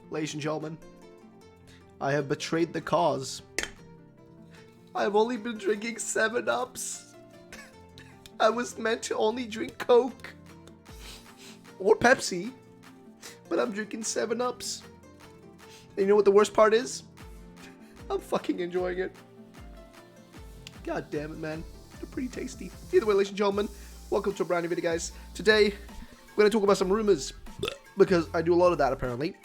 ladies and gentlemen, I have betrayed the cause. I have only been drinking 7-Ups. I was meant to only drink Coke. Or Pepsi. But I'm drinking 7-Ups. And you know what the worst part is? I'm fucking enjoying it. God damn it, man. They're pretty tasty. Either way, ladies and gentlemen, welcome to a brand new video, guys. Today, we're going to talk about some rumors. Because I do a lot of that, apparently.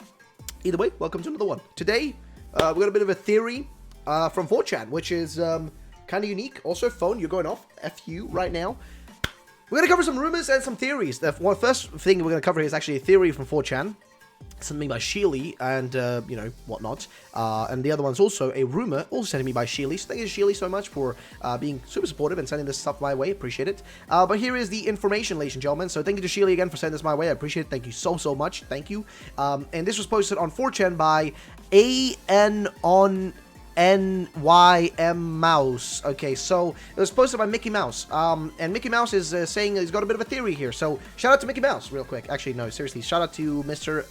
Either way, welcome to another one. Today, we got a bit of a theory from 4chan, which is kind of unique. Also, phone, you're going off. F you right now. We're going to cover some rumors and some theories. The first thing we're going to cover here is actually a theory from 4chan. Something by Sheely and, you know, whatnot. And the other one's also a rumor, also sent to me by Sheely. So thank you, Sheely, so much for being super supportive and sending this stuff my way. Appreciate it. But here is the information, ladies and gentlemen. So thank you to Sheely again for sending this my way. I appreciate it. Thank you so, so much. Thank you. And this was posted on 4chan by ANONYM Mouse. Okay, so it was posted by Mickey Mouse. And Mickey Mouse is saying he's got a bit of a theory here. So shout out to Mickey Mouse, real quick. Actually, no, seriously. Shout out to Mr.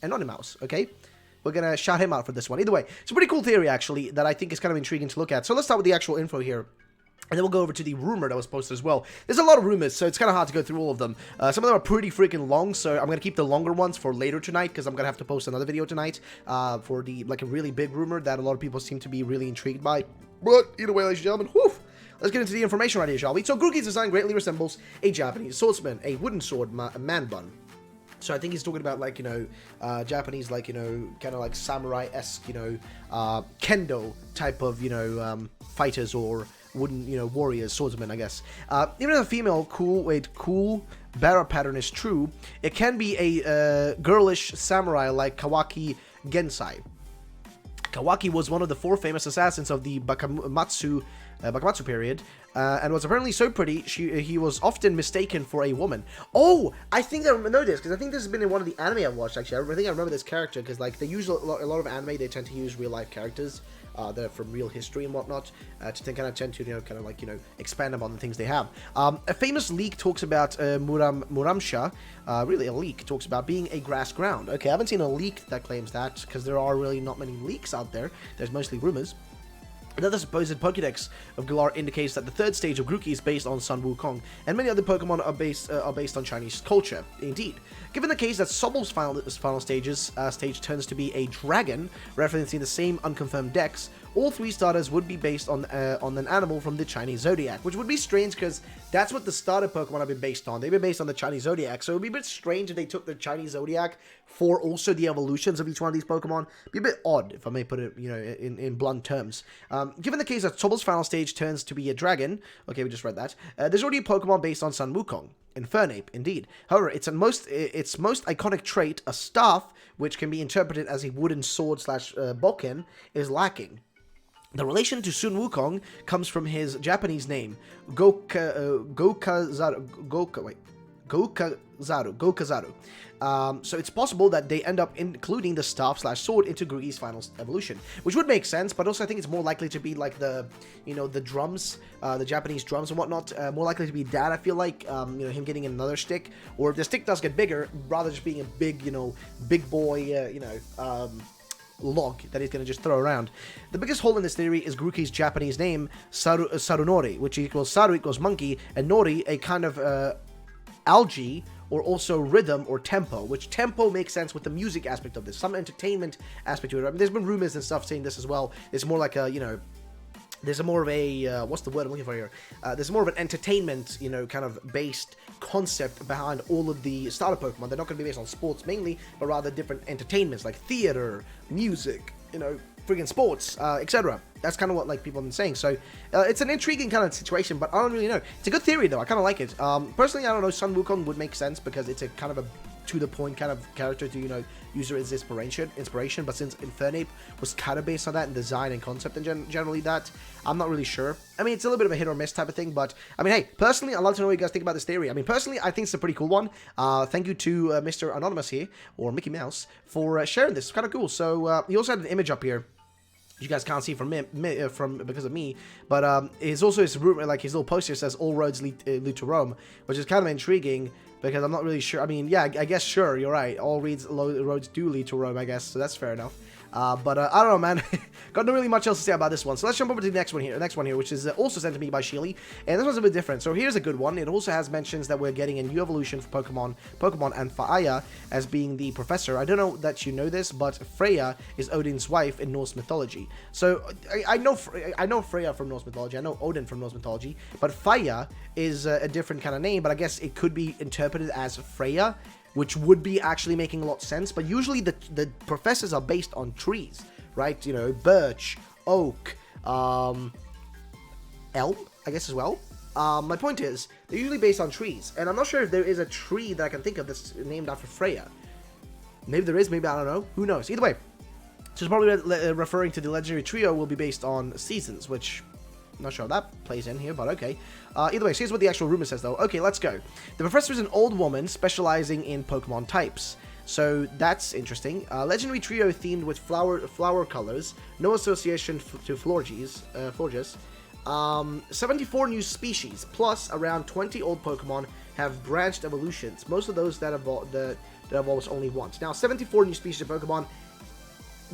Anonymous, okay? We're going to shout him out for this one. Either way, it's a pretty cool theory, actually, that I think is kind of intriguing to look at. So let's start with the actual info here. And then we'll go over to the rumor that was posted as well. There's a lot of rumors, so it's kind of hard to go through all of them. Some of them are pretty freaking long, so I'm going to keep the longer ones for later tonight, because I'm going to have to post another video tonight for the, like, a really big rumor that a lot of people seem to be really intrigued by. But either way, ladies and gentlemen, whew, let's get into the information right here, shall we? So Grookey's design greatly resembles a Japanese swordsman, a wooden sword man bun. So I think he's talking about, like, you know, Japanese, like, you know, kind of like samurai-esque, you know, kendo type of, you know, fighters or wooden, you know, warriors, swordsmen, I guess. Even if a female cool barra pattern is true, it can be a girlish samurai like Kawaki Gensai. Kawaki was one of the 4 famous assassins of the Bakamatsu period, and was apparently so pretty, he was often mistaken for a woman. Oh, I think I know this, because I think this has been in one of the anime I've watched, actually. I think I remember this character, because, like, they use a lot of anime, they tend to use real-life characters that are from real history and whatnot, to kind of tend to, you know, kind of like, you know, expand upon the things they have. A famous leak talks about Muramsha, really a leak, talks about being a grass ground. Okay, I haven't seen a leak that claims that, because there are really not many leaks out there. There's mostly rumors. Another supposed Pokédex of Galar indicates that the 3rd stage of Grookey is based on Sun Wukong, and many other Pokemon are based on Chinese culture. Indeed. Given the case that Sobble's final stage turns to be a dragon, referencing the same unconfirmed dex, all 3 starters would be based on an animal from the Chinese Zodiac, which would be strange because that's what the starter Pokemon have been based on. They've been based on the Chinese Zodiac, so it would be a bit strange if they took the Chinese Zodiac for also the evolutions of each one of these Pokemon. It'd be a bit odd, if I may put it, you know, in blunt terms. Given the case that Sobble's final stage turns to be a dragon, okay, we just read that, there's already a Pokemon based on Sun Wukong. Infernape, indeed. However, its most iconic trait, a staff, which can be interpreted as a wooden sword / bokken, is lacking. The relation to Sun Wukong comes from his Japanese name, Gokazaru. So it's possible that they end up including the staff / sword into Grookey's final evolution, which would make sense, but also I think it's more likely to be like the, you know, the drums, the Japanese drums and whatnot, more likely to be that, I feel like, you know, him getting another stick, or if the stick does get bigger, rather just being a big, you know, big boy, you know, log that he's going to just throw around. The biggest hole in this theory is Grookey's Japanese name, Sarunori, which equals Saru equals monkey, and Nori, a kind of algae, or also rhythm or tempo, which tempo makes sense with the music aspect of this, some entertainment aspect to it. I mean, there's been rumors and stuff saying this as well. It's more like a, you know, there's a more of a, what's the word I'm looking for here? There's more of an entertainment, you know, kind of based concept behind all of the starter Pokemon. They're not going to be based on sports mainly, but rather different entertainments like theater, music, you know, friggin' sports, etc. That's kind of what, like, people have been saying. So, it's an intriguing kind of situation, but I don't really know. It's a good theory, though. I kind of like it. Personally, I don't know, Sun Wukong would make sense because it's a kind of a to-the-point kind of character to, you know, use her as inspiration, but since Infernape was kind of based on that in design and concept and generally that, I'm not really sure. I mean, it's a little bit of a hit or miss type of thing, but, I mean, hey, personally, I'd love to know what you guys think about this theory. I mean, personally, I think it's a pretty cool one. Thank you to Mr. Anonymous here, or Mickey Mouse, for sharing this. It's kind of cool. So, he also had an image up here. you guys can't see from because of me, but it's also his room, like his little poster says all roads lead to Rome, which is kind of intriguing because I'm not really sure. I mean, yeah, I guess sure, you're right. All roads do lead to Rome, I guess, so that's fair enough. But I don't know, man. Got not really much else to say about this one. So let's jump over to the next one here, which is also sent to me by Sheely. And this one's a bit different. So here's a good one. It also has mentions that we're getting a new evolution for Pokemon, and Freya as being the professor. I don't know that you know this, but Freya is Odin's wife in Norse mythology. So I know Freya from Norse mythology. I know Odin from Norse mythology. But Freya is a different kind of name. But I guess it could be interpreted as Freya, which would be actually making a lot of sense. But usually the professors are based on trees, right? You know, birch, oak, elm, I guess as well. My point is, they're usually based on trees. And I'm not sure if there is a tree that I can think of that's named after Freya. Maybe there is, maybe I don't know. Who knows? Either way, so it's probably referring to the legendary trio will be based on seasons, which... not sure how that plays in here, but okay. Either way, so here's what the actual rumor says, though. Okay, let's go. The professor is an old woman specializing in Pokemon types. So that's interesting. Legendary trio themed with flower colors. No association to Florges. 74 new species, plus around 20 old Pokemon have branched evolutions. Most of those that evolves only once. Now, 74 new species of Pokemon.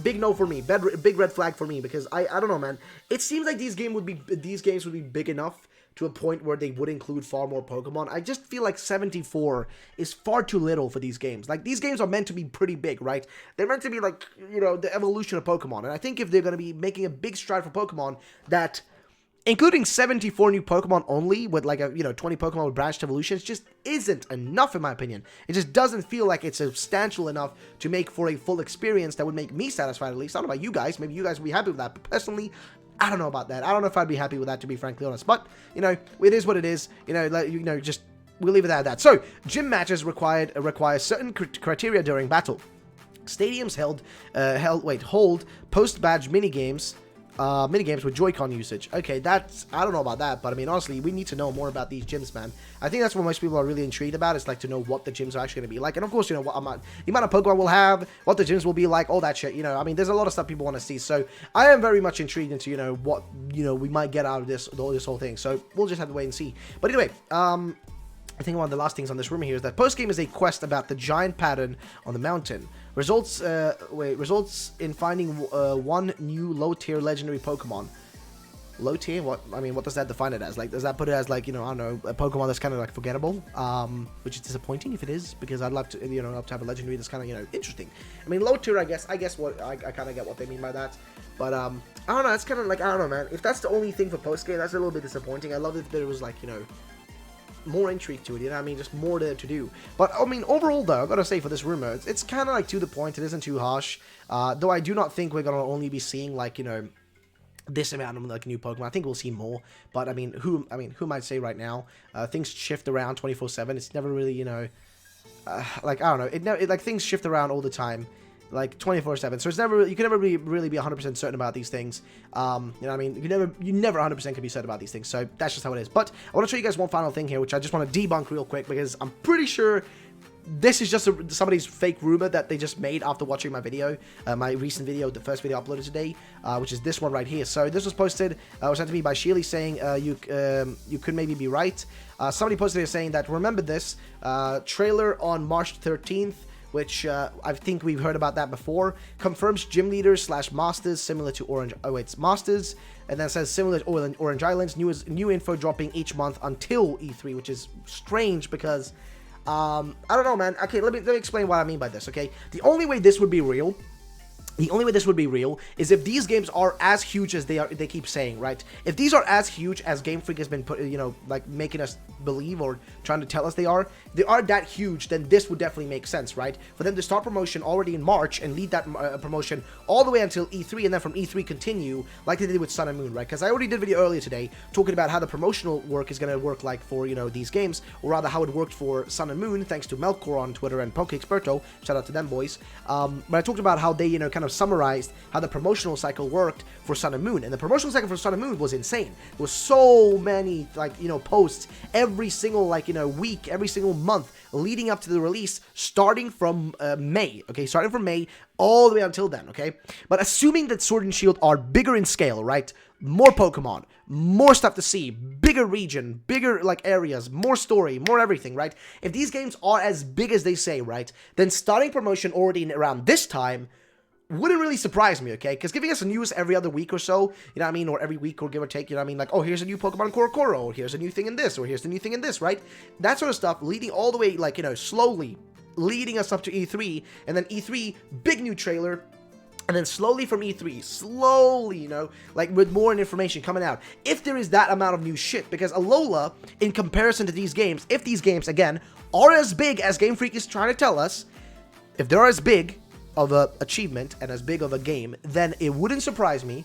Big no for me, big red flag for me, because I don't know, man. It seems like these games would be big enough to a point where they would include far more Pokemon. I just feel like 74 is far too little for these games. Like, these games are meant to be pretty big, right? They're meant to be like, you know, the evolution of Pokemon. And I think if they're going to be making a big stride for Pokemon, that including 74 new Pokemon only with like a, you know, 20 Pokemon with branched evolutions just isn't enough in my opinion. It just doesn't feel like it's substantial enough to make for a full experience that would make me satisfied at least. I don't know about you guys. Maybe you guys would be happy with that. But personally, I don't know about that. I don't know if I'd be happy with that, to be frankly honest. But, you know, it is what it is. You know, just we'll leave it at that. So, gym matches require certain criteria during battle. Stadiums hold post-badge minigames with Joy-Con usage. Okay, that's... I don't know about that, but I mean, honestly, we need to know more about these gyms, man. I think that's what most people are really intrigued about, is like to know what the gyms are actually going to be like. And of course, you know, what the amount of Pokemon we'll have, what the gyms will be like, all that shit, you know. I mean, there's a lot of stuff people want to see. So, I am very much intrigued into, you know, what, you know, we might get out of this whole thing. So, we'll just have to wait and see. But anyway, I think one of the last things on this rumor here is that post-game is a quest about the giant pattern on the mountain. Results in finding one new low-tier legendary Pokemon. Low-tier? What? I mean, what does that define it as? Like, does that put it as, like, you know, I don't know, a Pokemon that's kind of, like, forgettable? Which is disappointing if it is, because I'd love to, you know, have a legendary that's kind of, you know, interesting. I mean, low-tier, I guess what, I kind of get what they mean by that. But, I don't know, it's kind of like, I don't know, man. If that's the only thing for post-game, that's a little bit disappointing. I love if there was, like, you know, more intrigue to it, you know what I mean? Just more there to do. But, I mean, overall, though, I've got to say, for this rumor, it's kind of, like, to the point. It isn't too harsh. Though I do not think we're going to only be seeing, like, you know, this amount of, like, new Pokemon. I think we'll see more. But, I mean, who might say right now? Things shift around 24/7. It's never really, you know, like, I don't know. Like, things shift around all the time. Like 24/7, so it's never, you can never really be 100% certain about these things. You know what I mean? You never 100% can be certain about these things. So that's just how it is. But I want to show you guys one final thing here, which I just want to debunk real quick, because I'm pretty sure this is just somebody's fake rumor that they just made after watching my video, my recent video, the first video uploaded today, which is this one right here. So this was posted, was sent to me by Sheely, saying you could maybe be right. Somebody posted here saying that, remember this trailer on March 13th. Which I think we've heard about that before. Confirms gym leaders / masters similar to Orange. Oh wait, it's masters, and then says similar to Orange Islands. New info dropping each month until E3, which is strange because I don't know, man. Okay, let me explain what I mean by this. Okay, the only way this would be real. Is if these games are as huge as they keep saying, right? If these are as huge as Game Freak has been you know, like making us believe or trying to tell us they are that huge, then this would definitely make sense, right? For them to start promotion already in March and lead that promotion all the way until E3, and then from E3 continue like they did with Sun and Moon, right? Because I already did a video earlier today talking about how the promotional work is going to work like for, you know, these games, or rather how it worked for Sun and Moon, thanks to Melkor on Twitter and PokeExperto, shout out to them boys. But I talked about how they, you know, kind of summarized how the promotional cycle worked for Sun and Moon. And the promotional cycle for Sun and Moon was insane. There was so many, like, you know, posts every single, like, you know, week, every single month leading up to the release, starting from May, okay? Starting from May all the way until then, okay? But assuming that Sword and Shield are bigger in scale, right? More Pokemon, more stuff to see, bigger region, bigger, like, areas, more story, more everything, right? If these games are as big as they say, right, then starting promotion already in around this time wouldn't really surprise me, okay? Because giving us news every other week or so, you know what I mean, or every week, or give or take, you know what I mean, like, oh, here's a new Pokemon Korokoro, or here's a new thing in this, or here's the new thing in this, right? That sort of stuff, leading all the way, like, you know, slowly leading us up to E3, and then E3, big new trailer, and then slowly from E3, slowly, you know, like, with more information coming out. If there is that amount of new shit, because Alola, in comparison to these games, if these games, again, are as big as Game Freak is trying to tell us, if they're as big of a achievement and as big of a game, then it wouldn't surprise me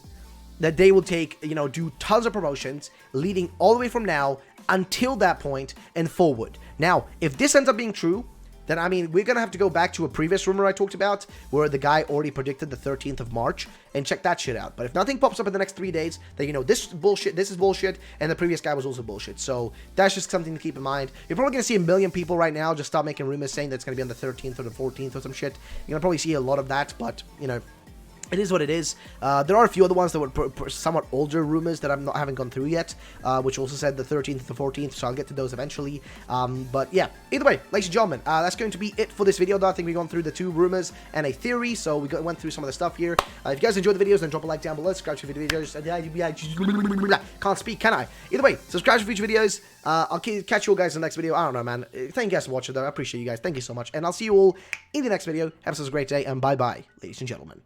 that they will take, you know, do tons of promotions leading all the way from now until that point and forward. Now, if this ends up being true, then, I mean, we're going to have to go back to a previous rumor I talked about where the guy already predicted the 13th of March and check that shit out. But if nothing pops up in the next 3 days, then, you know, this is bullshit, and the previous guy was also bullshit. So that's just something to keep in mind. You're probably going to see a million people right now just start making rumors saying that it's going to be on the 13th or the 14th or some shit. You're going to probably see a lot of that, but, you know, it is what it is. There are a few other ones that were somewhat older rumors that haven't gone through yet, which also said the 13th to the 14th, so I'll get to those eventually. But yeah, either way, ladies and gentlemen, that's going to be it for this video, though. I think we've gone through the 2 rumors and a theory, so we went through some of the stuff here. If you guys enjoyed the videos, then drop a like down below, subscribe to the videos. Can't speak, can I? Either way, subscribe for future videos. I'll catch you all guys in the next video. I don't know, man. Thank you guys for watching, though. I appreciate you guys. Thank you so much, and I'll see you all in the next video. Have yourselves a great day, and bye-bye, ladies and gentlemen.